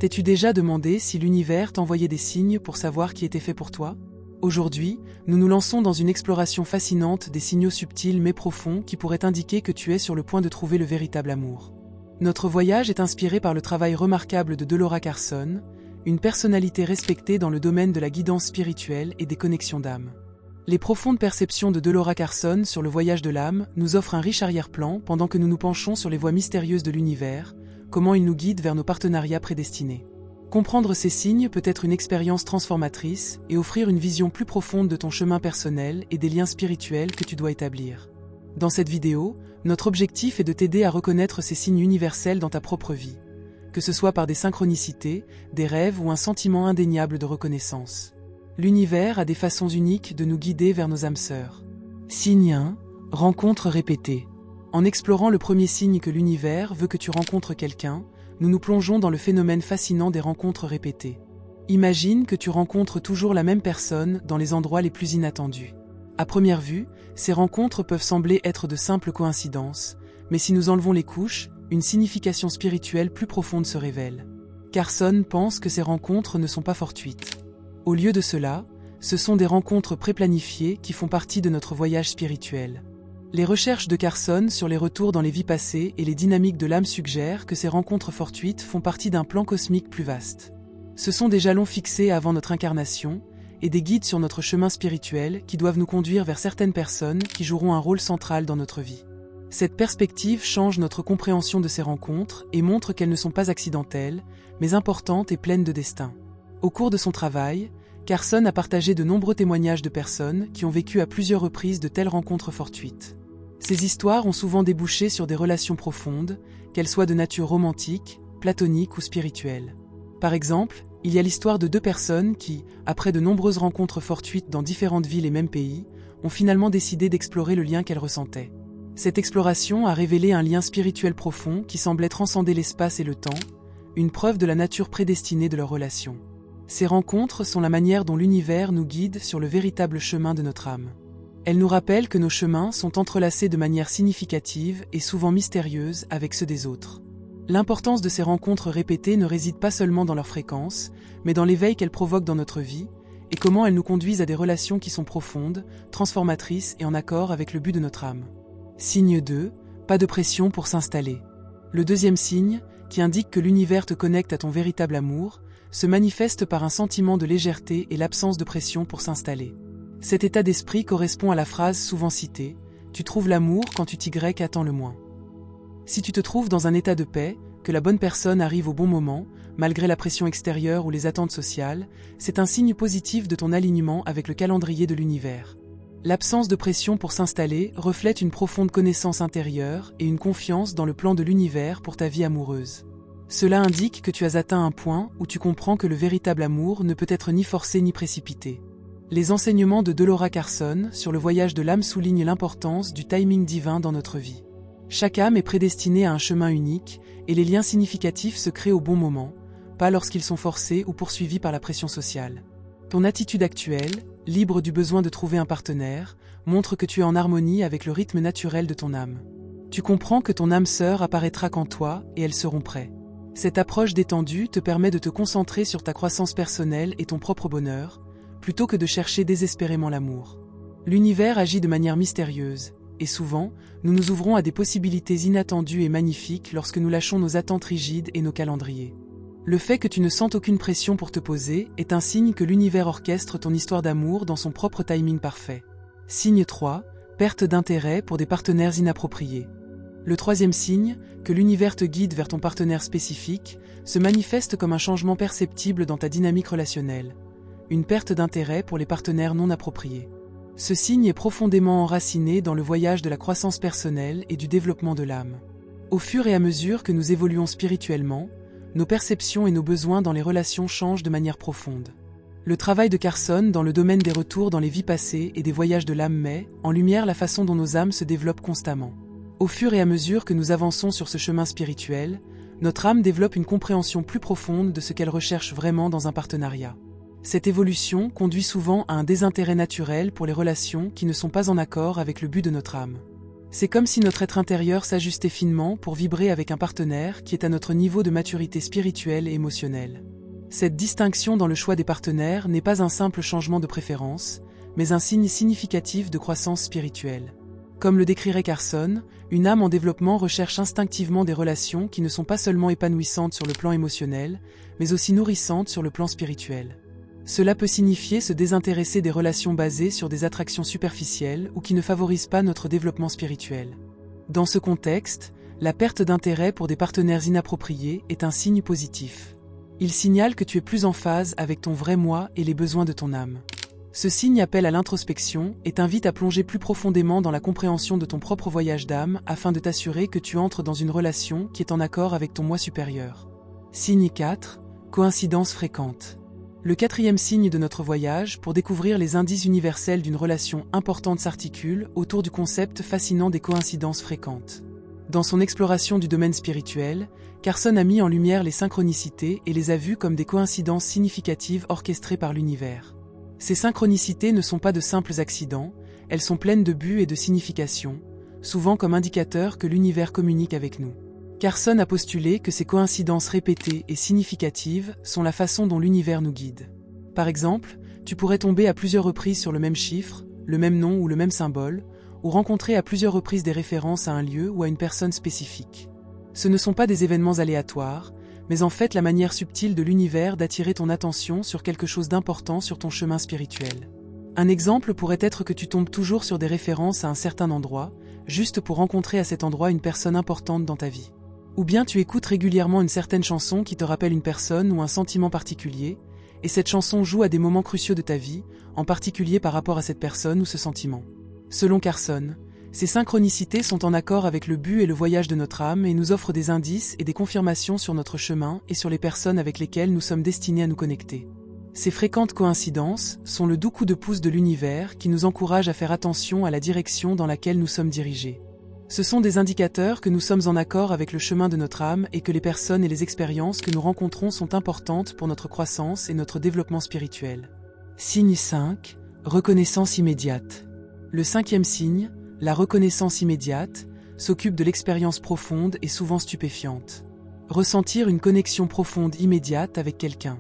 T'es-tu déjà demandé si l'univers t'envoyait des signes pour savoir qui était fait pour toi? Aujourd'hui, nous nous lançons dans une exploration fascinante des signaux subtils mais profonds qui pourraient indiquer que tu es sur le point de trouver le véritable amour. Notre voyage est inspiré par le travail remarquable de Dolores Carson, une personnalité respectée dans le domaine de la guidance spirituelle et des connexions d'âme. Les profondes perceptions de Dolores Carson sur le voyage de l'âme nous offrent un riche arrière-plan pendant que nous nous penchons sur les voies mystérieuses de l'univers, comment il nous guide vers nos partenariats prédestinés. Comprendre ces signes peut être une expérience transformatrice et offrir une vision plus profonde de ton chemin personnel et des liens spirituels que tu dois établir. Dans cette vidéo, notre objectif est de t'aider à reconnaître ces signes universels dans ta propre vie, que ce soit par des synchronicités, des rêves ou un sentiment indéniable de reconnaissance. L'univers a des façons uniques de nous guider vers nos âmes sœurs. Signe 1. Rencontre répétée. En explorant le premier signe que l'univers veut que tu rencontres quelqu'un, nous nous plongeons dans le phénomène fascinant des rencontres répétées. Imagine que tu rencontres toujours la même personne dans les endroits les plus inattendus. À première vue, ces rencontres peuvent sembler être de simples coïncidences, mais si nous enlevons les couches, une signification spirituelle plus profonde se révèle. Carson pense que ces rencontres ne sont pas fortuites. Au lieu de cela, ce sont des rencontres préplanifiées qui font partie de notre voyage spirituel. Les recherches de Carson sur les retours dans les vies passées et les dynamiques de l'âme suggèrent que ces rencontres fortuites font partie d'un plan cosmique plus vaste. Ce sont des jalons fixés avant notre incarnation et des guides sur notre chemin spirituel qui doivent nous conduire vers certaines personnes qui joueront un rôle central dans notre vie. Cette perspective change notre compréhension de ces rencontres et montre qu'elles ne sont pas accidentelles, mais importantes et pleines de destin. Au cours de son travail, Carson a partagé de nombreux témoignages de personnes qui ont vécu à plusieurs reprises de telles rencontres fortuites. Ces histoires ont souvent débouché sur des relations profondes, qu'elles soient de nature romantique, platonique ou spirituelle. Par exemple, il y a l'histoire de deux personnes qui, après de nombreuses rencontres fortuites dans différentes villes et même pays, ont finalement décidé d'explorer le lien qu'elles ressentaient. Cette exploration a révélé un lien spirituel profond qui semblait transcender l'espace et le temps, une preuve de la nature prédestinée de leur relation. Ces rencontres sont la manière dont l'univers nous guide sur le véritable chemin de notre âme. Elles nous rappellent que nos chemins sont entrelacés de manière significative et souvent mystérieuse avec ceux des autres. L'importance de ces rencontres répétées ne réside pas seulement dans leur fréquence, mais dans l'éveil qu'elles provoquent dans notre vie, et comment elles nous conduisent à des relations qui sont profondes, transformatrices et en accord avec le but de notre âme. Signe 2. Pas de pression pour s'installer. Le deuxième signe, qui indique que l'univers te connecte à ton véritable amour, se manifeste par un sentiment de légèreté et l'absence de pression pour s'installer. Cet état d'esprit correspond à la phrase souvent citée « Tu trouves l'amour quand tu t'y attends le moins ». Si tu te trouves dans un état de paix, que la bonne personne arrive au bon moment, malgré la pression extérieure ou les attentes sociales, c'est un signe positif de ton alignement avec le calendrier de l'univers. L'absence de pression pour s'installer reflète une profonde connaissance intérieure et une confiance dans le plan de l'univers pour ta vie amoureuse. Cela indique que tu as atteint un point où tu comprends que le véritable amour ne peut être ni forcé ni précipité. Les enseignements de Dolores Carson sur le voyage de l'âme soulignent l'importance du timing divin dans notre vie. Chaque âme est prédestinée à un chemin unique et les liens significatifs se créent au bon moment, pas lorsqu'ils sont forcés ou poursuivis par la pression sociale. Ton attitude actuelle, libre du besoin de trouver un partenaire, montre que tu es en harmonie avec le rythme naturel de ton âme. Tu comprends que ton âme sœur apparaîtra qu'en toi et elles seront prêtes. Cette approche détendue te permet de te concentrer sur ta croissance personnelle et ton propre bonheur, plutôt que de chercher désespérément l'amour. L'univers agit de manière mystérieuse, et souvent, nous nous ouvrons à des possibilités inattendues et magnifiques lorsque nous lâchons nos attentes rigides et nos calendriers. Le fait que tu ne sentes aucune pression pour te poser est un signe que l'univers orchestre ton histoire d'amour dans son propre timing parfait. Signe 3. Perte d'intérêt pour des partenaires inappropriés. Le troisième signe, que l'univers te guide vers ton partenaire spécifique, se manifeste comme un changement perceptible dans ta dynamique relationnelle. Une perte d'intérêt pour les partenaires non appropriés. Ce signe est profondément enraciné dans le voyage de la croissance personnelle et du développement de l'âme. Au fur et à mesure que nous évoluons spirituellement, nos perceptions et nos besoins dans les relations changent de manière profonde. Le travail de Carson dans le domaine des retours dans les vies passées et des voyages de l'âme met en lumière la façon dont nos âmes se développent constamment. Au fur et à mesure que nous avançons sur ce chemin spirituel, notre âme développe une compréhension plus profonde de ce qu'elle recherche vraiment dans un partenariat. Cette évolution conduit souvent à un désintérêt naturel pour les relations qui ne sont pas en accord avec le but de notre âme. C'est comme si notre être intérieur s'ajustait finement pour vibrer avec un partenaire qui est à notre niveau de maturité spirituelle et émotionnelle. Cette distinction dans le choix des partenaires n'est pas un simple changement de préférence, mais un signe significatif de croissance spirituelle. Comme le décrirait Carson, une âme en développement recherche instinctivement des relations qui ne sont pas seulement épanouissantes sur le plan émotionnel, mais aussi nourrissantes sur le plan spirituel. Cela peut signifier se désintéresser des relations basées sur des attractions superficielles ou qui ne favorisent pas notre développement spirituel. Dans ce contexte, la perte d'intérêt pour des partenaires inappropriés est un signe positif. Il signale que tu es plus en phase avec ton vrai moi et les besoins de ton âme. Ce signe appelle à l'introspection et t'invite à plonger plus profondément dans la compréhension de ton propre voyage d'âme afin de t'assurer que tu entres dans une relation qui est en accord avec ton moi supérieur. Signe 4. Coïncidence fréquente. Le 4e signe de notre voyage pour découvrir les indices universels d'une relation importante s'articule autour du concept fascinant des coïncidences fréquentes. Dans son exploration du domaine spirituel, Carson a mis en lumière les synchronicités et les a vues comme des coïncidences significatives orchestrées par l'univers. Ces synchronicités ne sont pas de simples accidents, elles sont pleines de buts et de significations, souvent comme indicateurs que l'univers communique avec nous. Carson a postulé que ces coïncidences répétées et significatives sont la façon dont l'univers nous guide. Par exemple, tu pourrais tomber à plusieurs reprises sur le même chiffre, le même nom ou le même symbole, ou rencontrer à plusieurs reprises des références à un lieu ou à une personne spécifique. Ce ne sont pas des événements aléatoires, mais en fait la manière subtile de l'univers d'attirer ton attention sur quelque chose d'important sur ton chemin spirituel. Un exemple pourrait être que tu tombes toujours sur des références à un certain endroit, juste pour rencontrer à cet endroit une personne importante dans ta vie. Ou bien tu écoutes régulièrement une certaine chanson qui te rappelle une personne ou un sentiment particulier, et cette chanson joue à des moments cruciaux de ta vie, en particulier par rapport à cette personne ou ce sentiment. Selon Carson, ces synchronicités sont en accord avec le but et le voyage de notre âme et nous offrent des indices et des confirmations sur notre chemin et sur les personnes avec lesquelles nous sommes destinés à nous connecter. Ces fréquentes coïncidences sont le doux coup de pouce de l'univers qui nous encourage à faire attention à la direction dans laquelle nous sommes dirigés. Ce sont des indicateurs que nous sommes en accord avec le chemin de notre âme et que les personnes et les expériences que nous rencontrons sont importantes pour notre croissance et notre développement spirituel. Signe 5. Reconnaissance immédiate. Le 5e signe, la reconnaissance immédiate, s'occupe de l'expérience profonde et souvent stupéfiante. Ressentir une connexion profonde immédiate avec quelqu'un.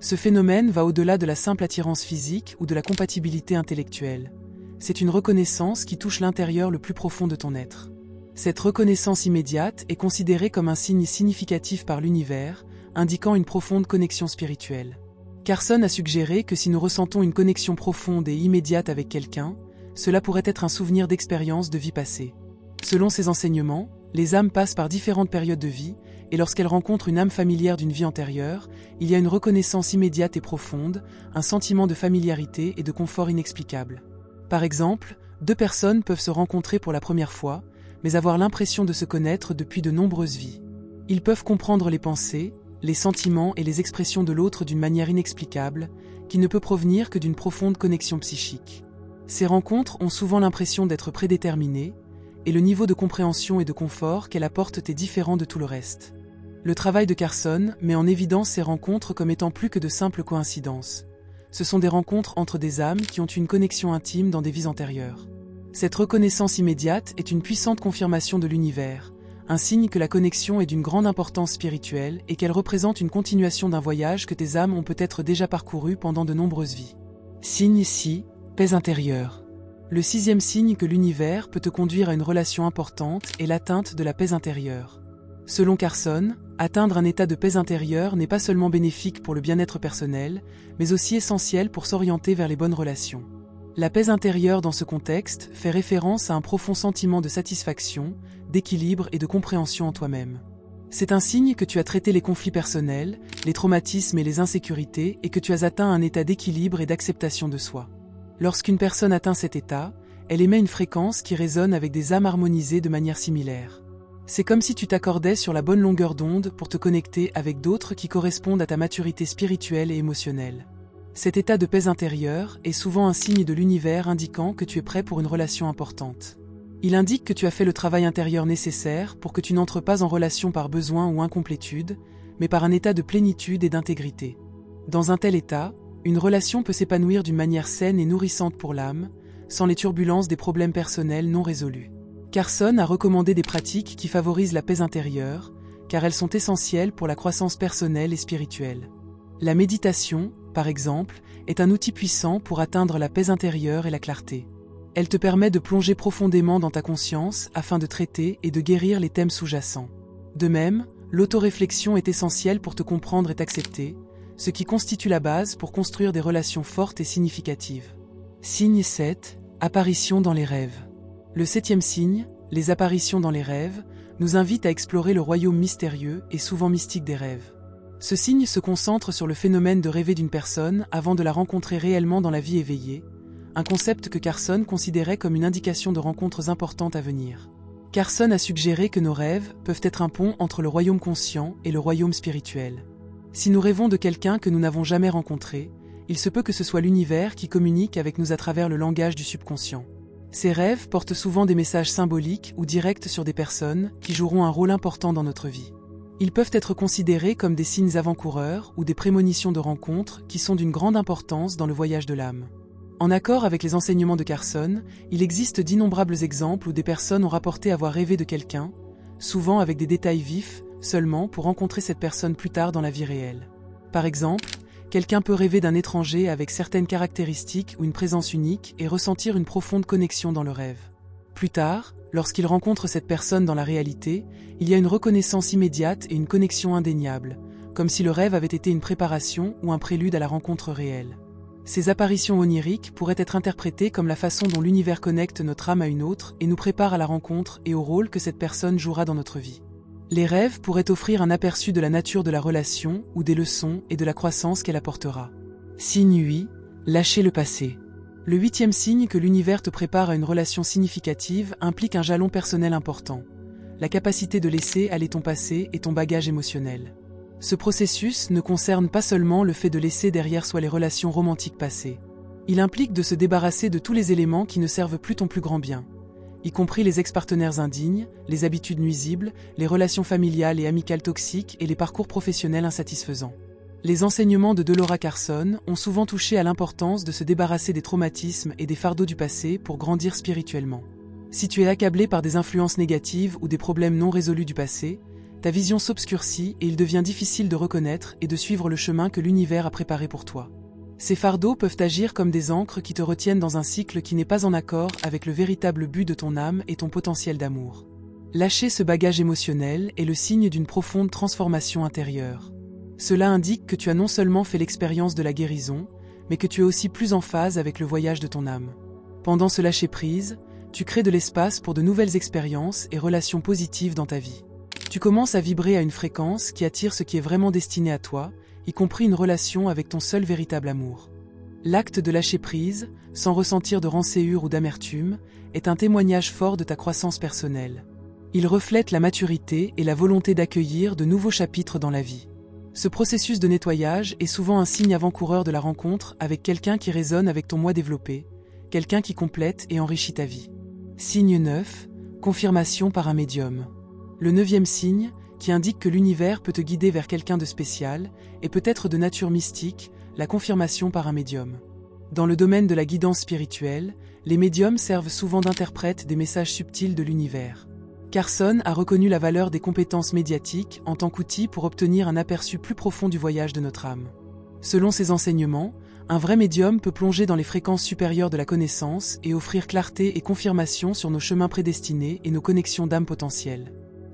Ce phénomène va au-delà de la simple attirance physique ou de la compatibilité intellectuelle. C'est une reconnaissance qui touche l'intérieur le plus profond de ton être. Cette reconnaissance immédiate est considérée comme un signe significatif par l'univers, indiquant une profonde connexion spirituelle. Carson a suggéré que si nous ressentons une connexion profonde et immédiate avec quelqu'un, cela pourrait être un souvenir d'expérience de vie passée. Selon ses enseignements, les âmes passent par différentes périodes de vie, et lorsqu'elles rencontrent une âme familière d'une vie antérieure, il y a une reconnaissance immédiate et profonde, un sentiment de familiarité et de confort inexplicable. Par exemple, 2 personnes peuvent se rencontrer pour la première fois, mais avoir l'impression de se connaître depuis de nombreuses vies. Ils peuvent comprendre les pensées, les sentiments et les expressions de l'autre d'une manière inexplicable, qui ne peut provenir que d'une profonde connexion psychique. Ces rencontres ont souvent l'impression d'être prédéterminées, et le niveau de compréhension et de confort qu'elles apportent est différent de tout le reste. Le travail de Carson met en évidence ces rencontres comme étant plus que de simples coïncidences. Ce sont des rencontres entre des âmes qui ont une connexion intime dans des vies antérieures. Cette reconnaissance immédiate est une puissante confirmation de l'univers, un signe que la connexion est d'une grande importance spirituelle et qu'elle représente une continuation d'un voyage que tes âmes ont peut-être déjà parcouru pendant de nombreuses vies. Signe 6. Paix intérieure. Le 6e signe que l'univers peut te conduire à une relation importante est l'atteinte de la paix intérieure. Selon Carson, atteindre un état de paix intérieure n'est pas seulement bénéfique pour le bien-être personnel, mais aussi essentiel pour s'orienter vers les bonnes relations. La paix intérieure dans ce contexte fait référence à un profond sentiment de satisfaction, d'équilibre et de compréhension en toi-même. C'est un signe que tu as traité les conflits personnels, les traumatismes et les insécurités et que tu as atteint un état d'équilibre et d'acceptation de soi. Lorsqu'une personne atteint cet état, elle émet une fréquence qui résonne avec des âmes harmonisées de manière similaire. C'est comme si tu t'accordais sur la bonne longueur d'onde pour te connecter avec d'autres qui correspondent à ta maturité spirituelle et émotionnelle. Cet état de paix intérieure est souvent un signe de l'univers indiquant que tu es prêt pour une relation importante. Il indique que tu as fait le travail intérieur nécessaire pour que tu n'entres pas en relation par besoin ou incomplétude, mais par un état de plénitude et d'intégrité. Dans un tel état, une relation peut s'épanouir d'une manière saine et nourrissante pour l'âme, sans les turbulences des problèmes personnels non résolus. Carson a recommandé des pratiques qui favorisent la paix intérieure, car elles sont essentielles pour la croissance personnelle et spirituelle. La méditation, par exemple, est un outil puissant pour atteindre la paix intérieure et la clarté. Elle te permet de plonger profondément dans ta conscience afin de traiter et de guérir les thèmes sous-jacents. De même, l'autoréflexion est essentielle pour te comprendre et t'accepter, ce qui constitue la base pour construire des relations fortes et significatives. Signe 7. Apparition dans les rêves. Le 7e signe, les apparitions dans les rêves, nous invite à explorer le royaume mystérieux et souvent mystique des rêves. Ce signe se concentre sur le phénomène de rêver d'une personne avant de la rencontrer réellement dans la vie éveillée, un concept que Carson considérait comme une indication de rencontres importantes à venir. Carson a suggéré que nos rêves peuvent être un pont entre le royaume conscient et le royaume spirituel. Si nous rêvons de quelqu'un que nous n'avons jamais rencontré, il se peut que ce soit l'univers qui communique avec nous à travers le langage du subconscient. Ces rêves portent souvent des messages symboliques ou directs sur des personnes qui joueront un rôle important dans notre vie. Ils peuvent être considérés comme des signes avant-coureurs ou des prémonitions de rencontres qui sont d'une grande importance dans le voyage de l'âme. En accord avec les enseignements de Carson, il existe d'innombrables exemples où des personnes ont rapporté avoir rêvé de quelqu'un, souvent avec des détails vifs, seulement pour rencontrer cette personne plus tard dans la vie réelle. Par exemple, quelqu'un peut rêver d'un étranger avec certaines caractéristiques ou une présence unique et ressentir une profonde connexion dans le rêve. Plus tard, lorsqu'il rencontre cette personne dans la réalité, il y a une reconnaissance immédiate et une connexion indéniable, comme si le rêve avait été une préparation ou un prélude à la rencontre réelle. Ces apparitions oniriques pourraient être interprétées comme la façon dont l'univers connecte notre âme à une autre et nous prépare à la rencontre et au rôle que cette personne jouera dans notre vie. Les rêves pourraient offrir un aperçu de la nature de la relation ou des leçons et de la croissance qu'elle apportera. Signe 8. Lâcher le passé. Le 8e signe que l'univers te prépare à une relation significative implique un jalon personnel important. La capacité de laisser aller ton passé et ton bagage émotionnel. Ce processus ne concerne pas seulement le fait de laisser derrière soi les relations romantiques passées. Il implique de se débarrasser de tous les éléments qui ne servent plus ton plus grand bien, y compris les ex-partenaires indignes, les habitudes nuisibles, les relations familiales et amicales toxiques et les parcours professionnels insatisfaisants. Les enseignements de Dolores Carson ont souvent touché à l'importance de se débarrasser des traumatismes et des fardeaux du passé pour grandir spirituellement. Si tu es accablé par des influences négatives ou des problèmes non résolus du passé, ta vision s'obscurcit et il devient difficile de reconnaître et de suivre le chemin que l'univers a préparé pour toi. Ces fardeaux peuvent agir comme des ancres qui te retiennent dans un cycle qui n'est pas en accord avec le véritable but de ton âme et ton potentiel d'amour. Lâcher ce bagage émotionnel est le signe d'une profonde transformation intérieure. Cela indique que tu as non seulement fait l'expérience de la guérison, mais que tu es aussi plus en phase avec le voyage de ton âme. Pendant ce lâcher-prise, tu crées de l'espace pour de nouvelles expériences et relations positives dans ta vie. Tu commences à vibrer à une fréquence qui attire ce qui est vraiment destiné à toi, y compris une relation avec ton seul véritable amour. L'acte de lâcher prise, sans ressentir de rancœur ou d'amertume, est un témoignage fort de ta croissance personnelle. Il reflète la maturité et la volonté d'accueillir de nouveaux chapitres dans la vie. Ce processus de nettoyage est souvent un signe avant-coureur de la rencontre avec quelqu'un qui résonne avec ton moi développé, quelqu'un qui complète et enrichit ta vie. Signe 9. Confirmation par un médium. Le 9e signe, qui indique que l'univers peut te guider vers quelqu'un de spécial, et peut-être de nature mystique, la confirmation par un médium. Dans le domaine de la guidance spirituelle, les médiums servent souvent d'interprètes des messages subtils de l'univers. Carson a reconnu la valeur des compétences médiatiques en tant qu'outil pour obtenir un aperçu plus profond du voyage de notre âme. Selon ses enseignements, un vrai médium peut plonger dans les fréquences supérieures de la connaissance et offrir clarté et confirmation sur nos chemins prédestinés et nos connexions d'âme potentielles.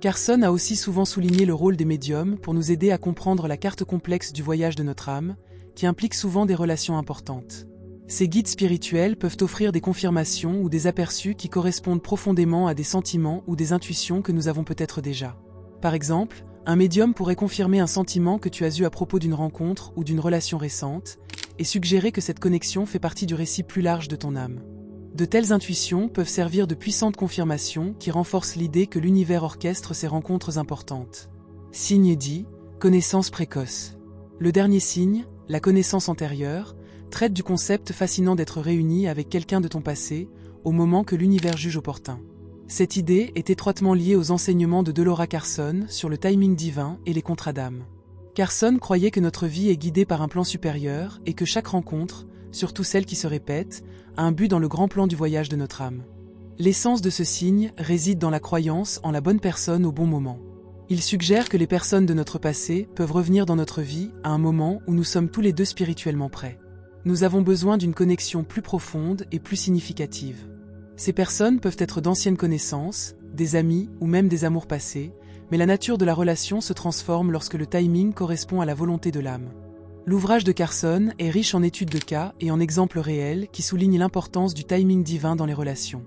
Carson a aussi souvent souligné le rôle des médiums pour nous aider à comprendre la carte complexe du voyage de notre âme, qui implique souvent des relations importantes. Ces guides spirituels peuvent offrir des confirmations ou des aperçus qui correspondent profondément à des sentiments ou des intuitions que nous avons peut-être déjà. Par exemple, un médium pourrait confirmer un sentiment que tu as eu à propos d'une rencontre ou d'une relation récente, et suggérer que cette connexion fait partie du récit plus large de ton âme. De telles intuitions peuvent servir de puissantes confirmations qui renforcent l'idée que l'univers orchestre ces rencontres importantes. Signe 10. Connaissance précoce. Le dernier signe, la connaissance antérieure, traite du concept fascinant d'être réuni avec quelqu'un de ton passé, au moment que l'univers juge opportun. Cette idée est étroitement liée aux enseignements de Dolores Carson sur le timing divin et les contrats d'âme. Carson croyait que notre vie est guidée par un plan supérieur et que chaque rencontre, surtout celle qui se répète, a un but dans le grand plan du voyage de notre âme. L'essence de ce signe réside dans la croyance en la bonne personne au bon moment. Il suggère que les personnes de notre passé peuvent revenir dans notre vie à un moment où nous sommes tous les deux spirituellement prêts. Nous avons besoin d'une connexion plus profonde et plus significative. Ces personnes peuvent être d'anciennes connaissances, des amis ou même des amours passés, mais la nature de la relation se transforme lorsque le timing correspond à la volonté de l'âme. L'ouvrage de Carson est riche en études de cas et en exemples réels qui soulignent l'importance du timing divin dans les relations.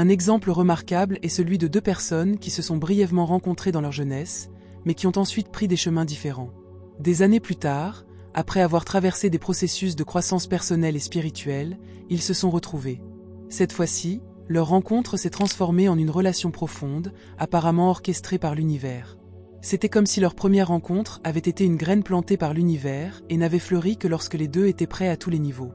Un exemple remarquable est celui de deux personnes qui se sont brièvement rencontrées dans leur jeunesse, mais qui ont ensuite pris des chemins différents. Des années plus tard, après avoir traversé des processus de croissance personnelle et spirituelle, ils se sont retrouvés. Cette fois-ci, leur rencontre s'est transformée en une relation profonde, apparemment orchestrée par l'univers. C'était comme si leur première rencontre avait été une graine plantée par l'univers et n'avait fleuri que lorsque les deux étaient prêts à tous les niveaux.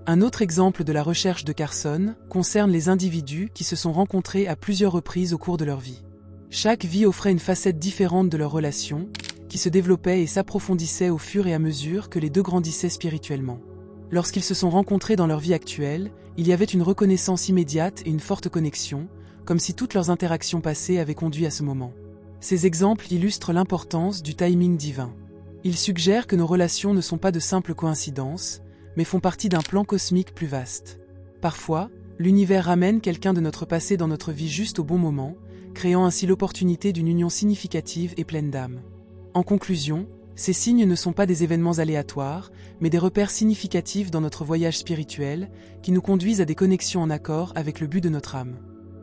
Un autre exemple de la recherche de Carson concerne les individus qui se sont rencontrés à plusieurs reprises au cours de leur vie. Chaque vie offrait une facette différente de leur relation, qui se développait et s'approfondissait au fur et à mesure que les deux grandissaient spirituellement. Lorsqu'ils se sont rencontrés dans leur vie actuelle, il y avait une reconnaissance immédiate et une forte connexion, comme si toutes leurs interactions passées avaient conduit à ce moment. Ces exemples illustrent l'importance du timing divin. Ils suggèrent que nos relations ne sont pas de simples coïncidences, mais font partie d'un plan cosmique plus vaste. Parfois, l'univers ramène quelqu'un de notre passé dans notre vie juste au bon moment, créant ainsi l'opportunité d'une union significative et pleine d'âme. En conclusion, ces signes ne sont pas des événements aléatoires, mais des repères significatifs dans notre voyage spirituel, qui nous conduisent à des connexions en accord avec le but de notre âme.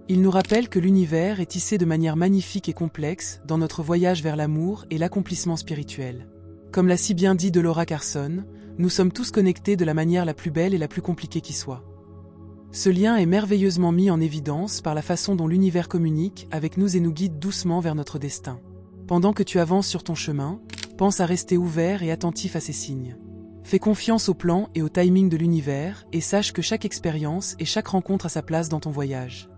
Ils nous rappellent que l'univers est tissé de manière magnifique et complexe dans notre voyage vers l'amour et l'accomplissement spirituel. Comme l'a si bien dit Laura Carson, nous sommes tous connectés de la manière la plus belle et la plus compliquée qui soit. Ce lien est merveilleusement mis en évidence par la façon dont l'univers communique avec nous et nous guide doucement vers notre destin. Pendant que tu avances sur ton chemin, pense à rester ouvert et attentif à ces signes. Fais confiance au plan et au timing de l'univers et sache que chaque expérience et chaque rencontre a sa place dans ton voyage.